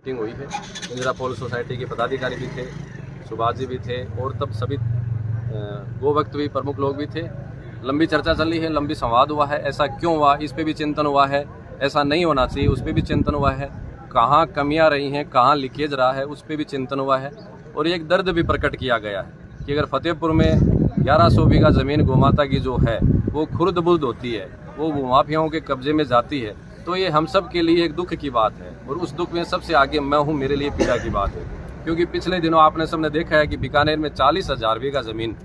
Meeting हुई है। इंदिरा पोल society के पदाधिकारी भी थे, सुभाष जी भी थे और तब सभी गोभक्त भी प्रमुख लोग भी थे। लंबी चर्चा चल रही है, लंबी संवाद हुआ है। ऐसा क्यों हुआ, इस पे भी चिंतन हुआ है। ऐसा नहीं होना चाहिए, उस पर भी चिंतन हुआ है। कहाँ कमियां रही हैं, कहाँ लीकेज रहा है, उस पर भी चिंतन हुआ है। और एक दर्द भी प्रकट किया गया है कि अगर फतेहपुर में 1100 बीघा ज़मीन गोमाता की जो है वो खुर्द-बुर्द होती है, वो भूमाफियाओं के कब्जे में जाती है, तो ये हम सब के लिए एक दुख की बात है। और उस दुख में सबसे आगे मैं हूँ, मेरे लिए पीड़ा की बात है। क्योंकि पिछले दिनों आपने सबने देखा है कि बीकानेर में 40,000 बीघा ज़मीन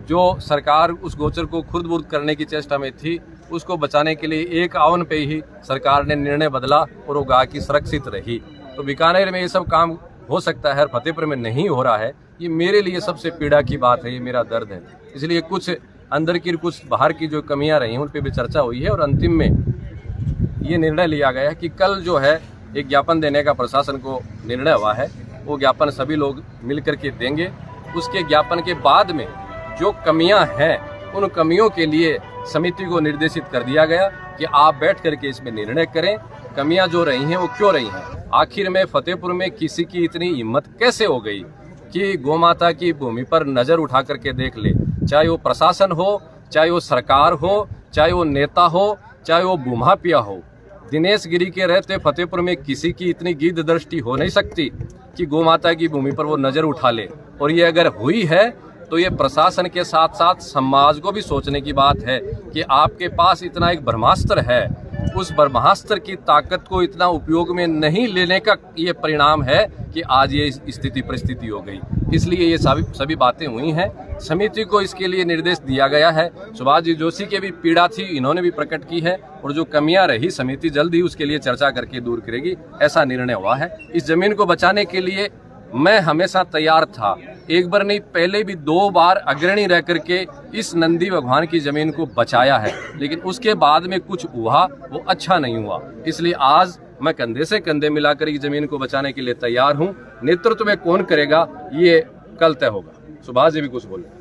जो सरकार उस गोचर को खुर्द-बुर्द करने की चेष्टा में थी, उसको बचाने के लिए एक आवन पे ही सरकार ने निर्णय बदला और वो गाय की सुरक्षित रही। तो बीकानेर में ये सब काम हो सकता है, फतेहपुर में नहीं हो रहा है। ये मेरे लिए सबसे पीड़ा की बात है, ये मेरा दर्द है। इसलिए कुछ अंदर की कुछ बाहर की जो कमियां रही उन पर भी चर्चा हुई है और अंतिम में ये निर्णय लिया गया है कि कल जो है एक ज्ञापन देने का प्रशासन को निर्णय हुआ है। वो ज्ञापन सभी लोग मिल करके देंगे। उसके ज्ञापन के बाद में जो कमियां हैं उन कमियों के लिए समिति को निर्देशित कर दिया गया कि आप बैठ करके इसमें निर्णय करें। कमियां जो रही हैं वो क्यों रही हैं, आखिर में फतेहपुर में किसी की इतनी हिम्मत कैसे हो गई कि गोमाता की भूमि पर नज़र उठा करके देख ले। चाहे वो प्रशासन हो, चाहे वो सरकार हो, चाहे वो नेता हो, चाहे वो भूमाफिया हो। दिनेश गिरी के रहते फतेहपुर में किसी की इतनी गिद्ध दृष्टि हो नहीं सकती कि गोमाता की भूमि पर वो नज़र उठा ले। और ये अगर हुई है तो ये प्रशासन के साथ साथ समाज को भी सोचने की बात है कि आपके पास इतना एक ब्रह्मास्त्र है, उस ब्रह्मास्त्र की ताकत को इतना उपयोग में नहीं लेने का ये परिणाम है कि आज ये स्थिति परिस्थिति हो गई। इसलिए ये सभी बातें हुई हैं। समिति को इसके लिए निर्देश दिया गया है। सुभाष जी जोशी की भी पीड़ा थी, इन्होंने भी प्रकट की है। और जो कमियां रही समिति जल्द ही उसके लिए चर्चा करके दूर करेगी, ऐसा निर्णय हुआ है। इस जमीन को बचाने के लिए मैं हमेशा तैयार था। एक बार नहीं, पहले भी 2 बार अग्रणी रह करके इस नंदी भगवान की जमीन को बचाया है, लेकिन उसके बाद में कुछ हुआ वो अच्छा नहीं हुआ। इसलिए आज मैं कंधे से कंधे मिलाकर इस जमीन को बचाने के लिए तैयार हूँ। नेतृत्व में कौन करेगा ये कल तय होगा। सुभाष जी भी कुछ बोले।